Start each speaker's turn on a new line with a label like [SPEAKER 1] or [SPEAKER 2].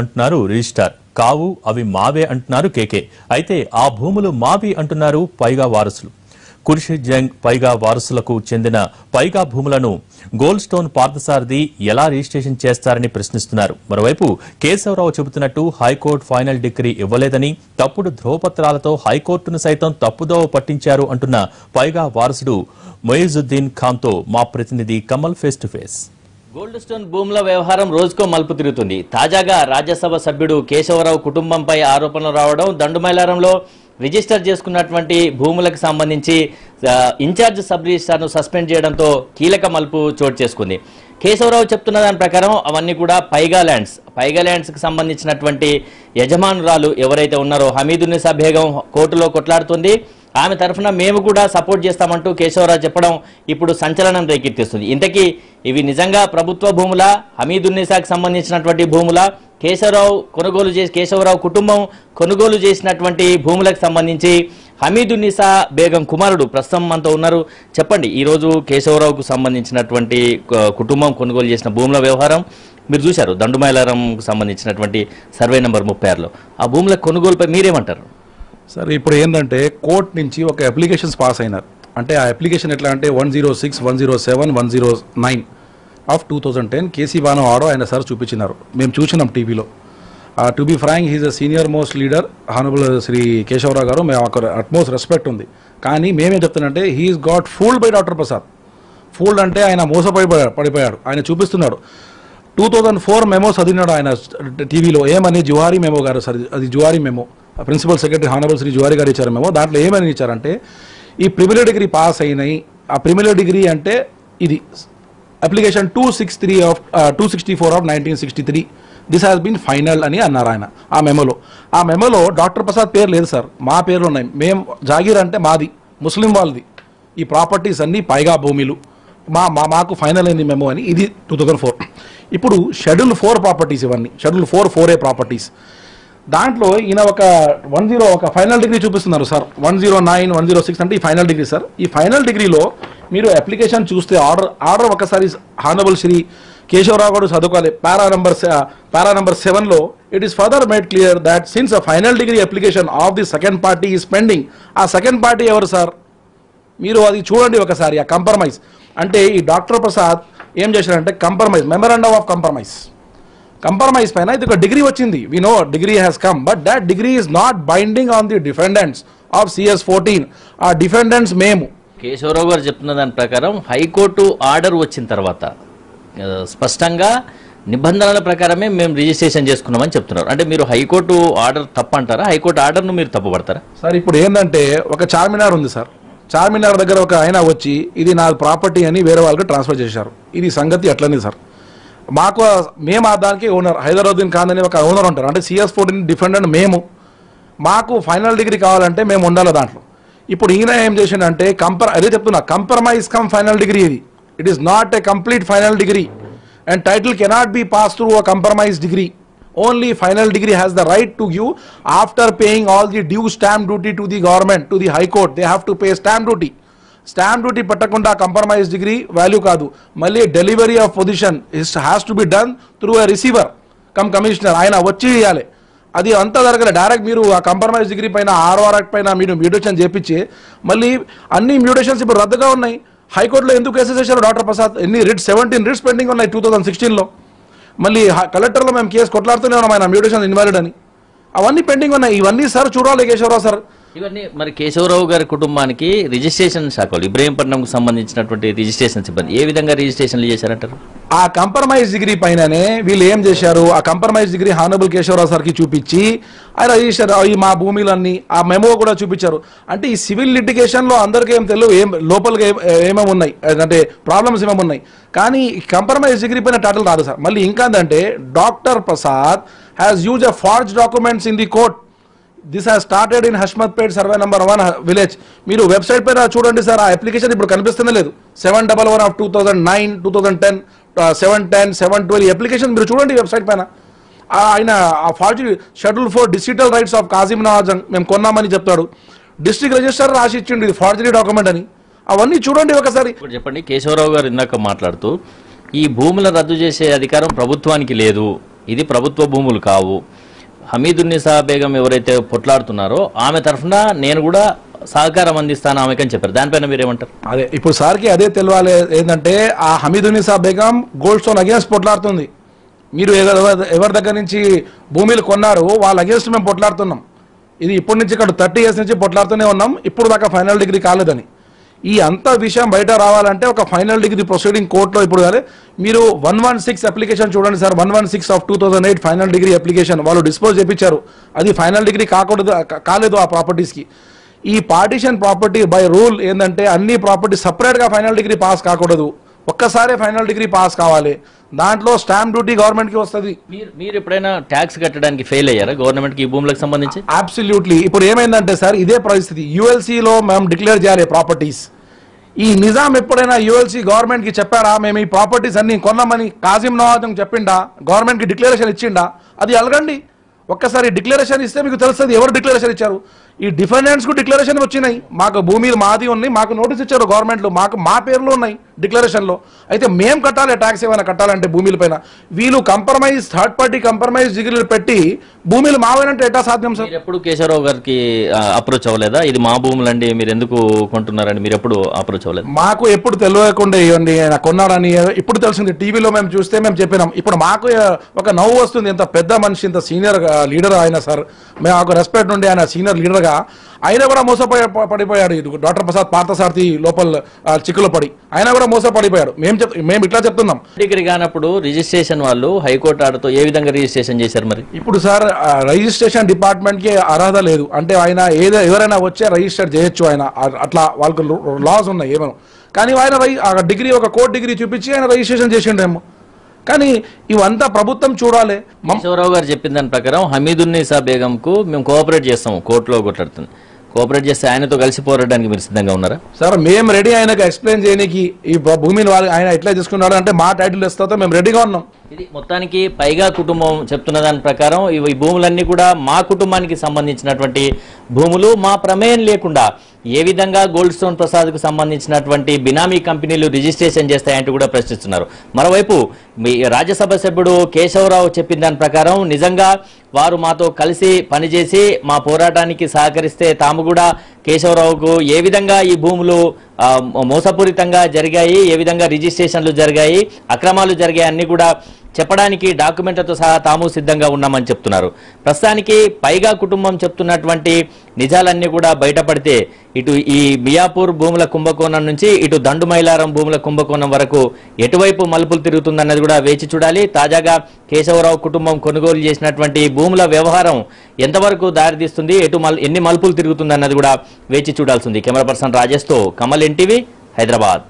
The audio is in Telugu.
[SPEAKER 1] అంటున్నారు రిజిస్ట్రార్. కావు అవి మావే అంటున్నారు కేకే. అయితే ఆ భూములు మావి అంటున్నారు పైగా వారసులు. ఖుర్షీద్ జంగ్ పైగా వారసులకు చెందిన పైగా భూములను గోల్డ్ స్టోన్ పార్థసారథి ఎలా రిజిస్ట్రేషన్ చేస్తారని ప్రశ్నిస్తున్నారు. మరోవైపు కేశవరావు చెబుతున్నట్టు హైకోర్టు ఫైనల్ డిగ్రీ ఇవ్వలేదని, తప్పుడు ధ్రువపత్రాలతో హైకోర్టును సైతం తప్పుదోవ పట్టించారు అంటున్న పైగా వారసుడు మొయిజుద్దీన్ ఖాన్తో మా ప్రతినిధి Kamal face to face.
[SPEAKER 2] Gold stone భూముల వ్యవహారం రోజుకో మలుపు తిరుగుతుంది. తాజాగా రాజ్యసభ సభ్యుడు కేశవరావు కుటుంబంపై ఆరోపణలు రావడం, దండుమైలారంలో రిజిస్టర్ చేసుకున్నటువంటి భూములకు సంబంధించి ఇన్ఛార్జ్ సబ్ రిజిస్ట్రార్ను సస్పెండ్ చేయడంతో కీలక మలుపు చోటు చేసుకుంది. కేశవరావు చెప్తున్న దాని ప్రకారం అవన్నీ కూడా పైగా ల్యాండ్స్కి సంబంధించినటువంటి యజమానురాలు ఎవరైతే ఉన్నారో హమీదున్నీసా బేగం కోర్టులో కొట్లాడుతుంది. ఆమె తరఫున మేము కూడా సపోర్ట్ చేస్తామంటూ కేశవరావు చెప్పడం ఇప్పుడు సంచలనం రేకెత్తిస్తుంది. ఇంతకీ ఇవి నిజంగా ప్రభుత్వ భూముల, హమీదున్నీసాకు సంబంధించినటువంటి భూముల, కేశవరావు కుటుంబం కొనుగోలు చేసినటువంటి భూములకు సంబంధించి హమీదున్నీసా బేగం కుమారుడు ప్రస్తుతం మనతో ఉన్నారు. చెప్పండి, ఈరోజు కేశవరావుకు సంబంధించినటువంటి కుటుంబం కొనుగోలు చేసిన భూముల వ్యవహారం మీరు చూశారు. దండుమైలారంకు సంబంధించినటువంటి సర్వే నెంబర్ 36లో ఆ భూముల కొనుగోలుపై మీరేమంటారు?
[SPEAKER 3] సార్, ఇప్పుడు ఏంటంటే కోర్టు నుంచి ఒక అప్లికేషన్స్ పాస్ అయినారు. అంటే ఆ అప్లికేషన్ ఎట్లా అంటే 106, 107, 109 ఆఫ్ 2010 కేసీ బాను ఆర్డర్ ఆయన సార్ చూపించినారు. మేము చూసినాం టీవీలో. To be frank, he's a senior most leader honourable Shri Keshavarao గారు. మేము ఒక అట్మోస్ట్ రెస్పెక్ట్ ఉంది. కానీ మేమేం చెప్తానంటే he is got fooled by doctor Prasad. Fooled అంటే ఆయన పడిపోయాడు. ఆయన చూపిస్తున్నాడు. 2004 మెమో చదివినాడు ఆయన టీవీలో. ఏమని జువారీ మెమో గారు సార్, అది Juvari memo, principal secretary honourable Shri Juvari గారు ఇచ్చారు మెమో. దాంట్లో ఏమని ఇచ్చారంటే ఈ ప్రిమిలరీ డిగ్రీ పాస్ అయినాయి. ఆ ప్రిమిలరీ డిగ్రీ అంటే ఇది application 264 of 1963 this has been final అని అన్నారు ఆయన ఆ మెమోలో. డాక్టర్ ప్రసాద్ పేరు లేదు సార్, మా పేర్లు ఉన్నాయి. మేము జాగీర్ అంటే మాది, ముస్లిం వాళ్ళది. ఈ ప్రాపర్టీస్ అన్నీ పైగా భూమిలు మాకు ఫైనల్ అయింది మెమో అని. ఇది 2004. ఇప్పుడు షెడ్యూల్ 4 ప్రాపర్టీస్, ఇవన్నీ షెడ్యూల్ 4A ప్రాపర్టీస్. దాంట్లో ఈయన ఒక ఫైనల్ డిగ్రీ చూపిస్తున్నారు సార్. 109, 106 అంటే ఈ ఫైనల్ డిగ్రీ సార్. ఈ ఫైనల్ డిగ్రీలో మీరు అప్లికేషన్ చూస్తే ఆర్డర్ ఒకసారి హానబుల్ శ్రీ కేశవరావు గారు చదువుకోవాలి. పారా నంబర్ 7లో it is further made clear that since a final degree application of the second party is pending. ఆ సెకండ్ పార్టీ ఎవరు సార్? మీరు అది చూడండి ఒకసారి. ఆ కంప్రమైజ్ అంటే ఈ డాక్టర్ ప్రసాద్ ఏం చేశారంటే కంప్రమైజ్, మెమరాండమ్ ఆఫ్ కంప్రమైజ్ పైన ఇది ఒక డిగ్రీ వచ్చింది. We know decree has come, but that decree is not binding on the defendants of CS14. ఆ డిఫెండెంట్స్ మేము.
[SPEAKER 2] కేశవరావు గారు చెప్తున్న దాని ప్రకారం హైకోర్టు ఆర్డర్ వచ్చిన తర్వాత స్పష్టంగా నిబంధనల ప్రకారమే మేము రిజిస్ట్రేషన్ చేసుకున్నామని చెప్తున్నారు. అంటే మీరు హైకోర్టు ఆర్డర్ తప్పంటారా? హైకోర్టు ఆర్డర్ను మీరు తప్పుపడతారా?
[SPEAKER 3] సార్, ఇప్పుడు ఏంటంటే ఒక చార్మినార్ ఉంది సార్. చార్మినార్ దగ్గర ఒక ఆయన వచ్చి ఇది నా ప్రాపర్టీ అని వేరే వాళ్ళకి ట్రాన్స్ఫర్ చేశారు. ఇది సంగతి ఎట్లనే సార్. మేము దానికి ఓనర్ హైదరాబాద్ ఖాన్ అని ఒక ఓనర్ ఉంటారు. అంటే CS14 డిఫెండెంట్ మేము. మాకు ఫైనల్ డిగ్రీ కావాలంటే మేము ఉండాలి దాంట్లో. ఇప్పుడు ఈయన ఏం చేసిండంటే అదే చెప్తున్నా, compromise come final degree. It is not a complete final degree and title cannot be pass through a compromise degree. Only final degree has the right to give after paying all the due stamp duty to the government, to the high court. They have to pay stamp duty. Stamp duty పెట్టకుండా కంప్రమైజ్ డిగ్రీ వాల్యూ కాదు. మళ్ళీ delivery of position has to be done through a receiver commissioner. ఆయన వచ్చి ఇవ్వాలి. అది అంతా జరగలేదు. డైరెక్ట్ మీరు ఆ కంప్రమైజ్ డిగ్రీ పైన ROR యాక్ట్ పైన మీరు మ్యూటేషన్ చేపించి మళ్ళీ అన్ని మ్యూటేషన్స్ ఇప్పుడు రద్దుగా ఉన్నాయి. హైకోర్టులో ఎందుకు కేసెస్ వేశారు డాక్టర్ ప్రసాద్? 17 రిట్స్ పెండింగ్ ఉన్నాయి 2016లో. మళ్ళీ కలెక్టర్లో మేము కేసు కొట్లాడుతూనే ఉన్నాం ఆయన మ్యూటేషన్ ఇన్వాలిడ్ అని. అవన్నీ పెండింగ్ ఉన్నాయి. ఇవన్నీ సార్ చూడాలి కేశవరావు సార్.
[SPEAKER 2] ఇవన్నీ మరి కేశవరావు గారి కుటుంబానికి రిజిస్ట్రేషన్ శాఖలు ఇబ్రహీంపట్నంకు సంబంధించినటువంటి రిజిస్ట్రేషన్ సిబ్బంది ఏ విధంగా రిజిస్ట్రేషన్లు చేశారంటారు?
[SPEAKER 3] ఆ కంప్రమైజ్ డిగ్రీ పైననే వీళ్ళు ఏం చేశారు, ఆ కంప్రమైజ్ డిగ్రీ హానబుల్ కేశవరావు సార్కి చూపించి ఆయన రిజిస్టర్ ఈ మా భూములన్నీ ఆ మెమో కూడా చూపించారు. అంటే ఈ సివిల్ లిటిగేషన్లో అందరికీ ఏం తెలియదు, ఏం లోపలికి ఏమేమి ఉన్నాయి అంటే ప్రాబ్లమ్స్ ఏమేమి ఉన్నాయి. కానీ కంప్రమైజ్ డిగ్రీ పైన టైటిల్ రాదు సార్. మళ్ళీ ఇంకా ఏంటంటే doctor Prasad has use a forge documents in the court. This has started in Hashmatpet survey number 1 village. మీరు వెబ్సైట్ పైన చూడండి సార్. ఆ అప్లికేషన్ ఇప్పుడు కనిపిస్తూనే లేదు. 711 ఆఫ్ 2009, 2010, 710, 712 అప్లికేషన్ మీరు చూడండి వెబ్సైట్ పైన. ఆయన ఆ ఫార్జీ schedule 4 digital rights of Kasim Nawaz మేము కొన్నామని చెప్తాడు. డిస్ట్రిక్ట్ రిజిస్టర్ రాసి ఇచ్చిండు ఇది ఫార్జరీ డాక్యుమెంట్ అని. అవన్నీ చూడండి ఒకసారి.
[SPEAKER 2] చెప్పండి, కేశవరావు గారు ఇందాక మాట్లాడుతూ ఈ భూముల రద్దు చేసే అధికారం ప్రభుత్వానికి లేదు, ఇది ప్రభుత్వ భూములు కావు. హమీదున్నిసా బేగం ఎవరైతే పొట్లాడుతున్నారో ఆమె తరఫున నేను కూడా సహకారం అందిస్తాను ఆమెకని చెప్పారు. దానిపైన మీరేమంటారు?
[SPEAKER 3] అదే ఇప్పుడు సార్కి అదే తెలియాలి ఏంటంటే ఆ హమీదున్నిసా బేగం గోల్డ్ స్టోన్ అగేన్స్ట్ పొట్లాడుతుంది. మీరు ఎవరి దగ్గర నుంచి భూమిలు కొన్నారు వాళ్ళ అగేన్స్ట్ మేము పొట్లాడుతున్నాం. ఇది ఇప్పటి నుంచి ఇక్కడ 30 years నుంచి పొట్లాడుతూనే ఉన్నాం. ఇప్పుడు దాకా ఫైనల్ డిగ్రీ కాలేదని. ఈ అంత విషయం బయట రావాలంటే ఒక ఫైనల్ డిగ్రీ ప్రొసీడింగ్ కోర్టులో ఇప్పుడు కానీ మీరు 116 అప్లికేషన్ చూడండి sir. 116 of 2008 final degree application వాళ్ళు డిస్పోజ్ చేయించారు. అది ఫైనల్ డిగ్రీ కాలేదు ఆ ప్రాపర్టీస్కి. ఈ పార్టీషన్ ప్రాపర్టీ బై రూల్ ఏంటంటే అన్ని ప్రాపర్టీ సపరేట్గా ఫైనల్ డిగ్రీ పాస్ కాకూడదు, ఒక్కసారే ఫైనల్ డిగ్రీ పాస్ కావాలి. దాంట్లో స్టాంప్ డ్యూటీ గవర్నమెంట్కి వస్తుంది.
[SPEAKER 2] మీరు ఎప్పుడైనా ట్యాక్స్ కట్టడానికి ఫెయిల్ అయ్యారా గవర్నమెంట్కి ఈ భూములకు సంబంధించి?
[SPEAKER 3] అబ్సల్యూట్లీ. ఇప్పుడు ఏమైందంటే సార్ ఇదే పరిస్థితి. యుఎల్సీలో మేము డిక్లేర్ చేయాలి ప్రాపర్టీస్. ఈ నిజాం ఎప్పుడైనా యుఎల్సీ గవర్నమెంట్కి చెప్పారా మేము ఈ ప్రాపర్టీస్ అన్ని కొన్నామని? కాసిం నవాజ్ చెప్పిండా? గవర్నమెంట్కి డిక్లరేషన్ ఇచ్చిండా? అది అలగండి. ఒక్కసారి డిక్లరేషన్ ఇస్తే మీకు తెలుస్తుంది ఎవరు డిక్లరేషన్ ఇచ్చారు. ఈ డిఫెండెంట్స్కు డిక్లరేషన్ వచ్చినాయి. మాకు భూమి మాది ఉన్నాయి, మాకు నోటీస్ ఇచ్చారు గవర్నమెంట్లో, మాకు మా పేర్లు ఉన్నాయి డిక్లరేషన్లో. అయితే మేము కట్టాలి ట్యాక్స్ ఏమైనా కట్టాలంటే భూమిల పైన. వీళ్ళు కంప్రమైజ్ థర్డ్ పార్టీ కంప్రమైజ్ డిగ్రీలు పెట్టి భూమిలు మావేనంటే ఎట్టా సాధ్యం సార్?
[SPEAKER 2] మీరు ఎప్పుడు కేశవరావు గారికి అప్రోచ్ అవ్వలేదా? ఇది మా భూములండి మీరు ఎందుకు కొంటున్నారని మీరు ఎప్పుడు అప్రోచ్ అవ్వలేదు?
[SPEAKER 3] మాకు ఎప్పుడు తెలియకుండా ఇవ్వండి ఆయన కొన్నాడని ఇప్పుడు తెలిసింది. టీవీలో మేము చూస్తే మేము చెప్పినాం. ఇప్పుడు మాకు ఒక నవ్వు వస్తుంది. ఇంత పెద్ద మనిషి, ఇంత సీనియర్ లీడర్ ఆయన సార్. మేము ఒక రెస్పెక్ట్ ఉండి ఆయన సీనియర్ లీడర్గా ఆయన కూడా పడిపోయాడు. డాక్టర్ ప్రసాద్ పార్థసారథి లోపల చిక్కులో పడి ఆయన కూడా మోసపడిపోయాడు. మేము ఇట్లా చెప్తున్నాం.
[SPEAKER 2] డిగ్రీ కానప్పుడు రిజిస్ట్రేషన్ వాళ్ళు హైకోర్టు ఆర్డర్తో ఏ విధంగా రిజిస్ట్రేషన్ చేశారు మరి?
[SPEAKER 3] ఇప్పుడు సార్ రిజిస్ట్రేషన్ డిపార్ట్మెంట్కి అర్హత లేదు. అంటే ఆయన ఎవరైనా వచ్చే రిజిస్టర్ చేయొచ్చు. ఆయన అట్లా వాళ్ళకు లాస్ ఉన్నాయి ఏమో. కానీ ఆయన డిగ్రీ ఒక కోర్టు డిగ్రీ చూపించి ఆయన రిజిస్ట్రేషన్ చేసిండేమో. కానీ ఇవంతా ప్రభుత్వం చూడాలి.
[SPEAKER 2] కేశవరావు గారు చెప్పిన దాని ప్రకారం హమీదున్నిసా బేగంకు మేము కోఆపరేట్ చేస్తాము, కోర్టులో కొట్లాడుతుంది. కోఆపరేట్ చేస్తే ఆయనతో కలిసి పోరాడడానికి మీరు సిద్ధంగా ఉన్నారా?
[SPEAKER 3] సార్ మేము రెడీ ఆయనకు ఎక్స్ప్లెయిన్ చేయడానికి ఈ భూమిని ఆయన ఎట్లా తీసుకున్నాడు అంటే మా టైటిల్ ఇస్తాతో మేము రెడీగా ఉన్నాం.
[SPEAKER 2] ఇది మొత్తానికి పైగా కుటుంబం చెప్తున్న దాని ప్రకారం ఈ భూములన్నీ కూడా మా కుటుంబానికి సంబంధించినటువంటి భూములు, మా ప్రమేయం లేకుండా ఏ విధంగా గోల్డ్ స్టోన్ ప్రసాద్కు సంబంధించినటువంటి బినామీ కంపెనీలు రిజిస్ట్రేషన్ చేస్తాయంటూ కూడా ప్రశ్నిస్తున్నారు. మరోవైపు రాజ్యసభ సభ్యుడు కేశవరావు చెప్పిన దాని ప్రకారం నిజంగా వారు మాతో కలిసి పనిచేసి మా పోరాటానికి సహకరిస్తే తాము కూడా కేశవరావుకు ఏ విధంగా ఈ భూములు మోసపూరితంగా జరిగాయి, ఏ విధంగా రిజిస్ట్రేషన్లు జరిగాయి, అక్రమాలు జరిగాయి అన్ని కూడా చెప్పడానికి డాక్యుమెంట్లతో సహా తాము సిద్ధంగా ఉన్నామని చెప్తున్నారు. ప్రస్తుతానికి పైగా కుటుంబం చెప్తున్నటువంటి నిజాలన్నీ కూడా బయటపడితే ఇటు ఈ మియాపూర్ భూముల కుంభకోణం నుంచి ఇటు దండుమైలారం భూముల కుంభకోణం వరకు ఎటువైపు మలుపులు తిరుగుతుందన్నది కూడా వేచి చూడాలి. తాజాగా కేశవరావు కుటుంబం కొనుగోలు చేసినటువంటి భూముల వ్యవహారం ఎంతవరకు దారితీస్తుంది, ఎన్ని మలుపులు తిరుగుతుందన్నది కూడా వేచి చూడాల్సింది. కెమెరా పర్సన్ రాజేష్తో కమల్, ఎన్టీవీ, హైదరాబాద్.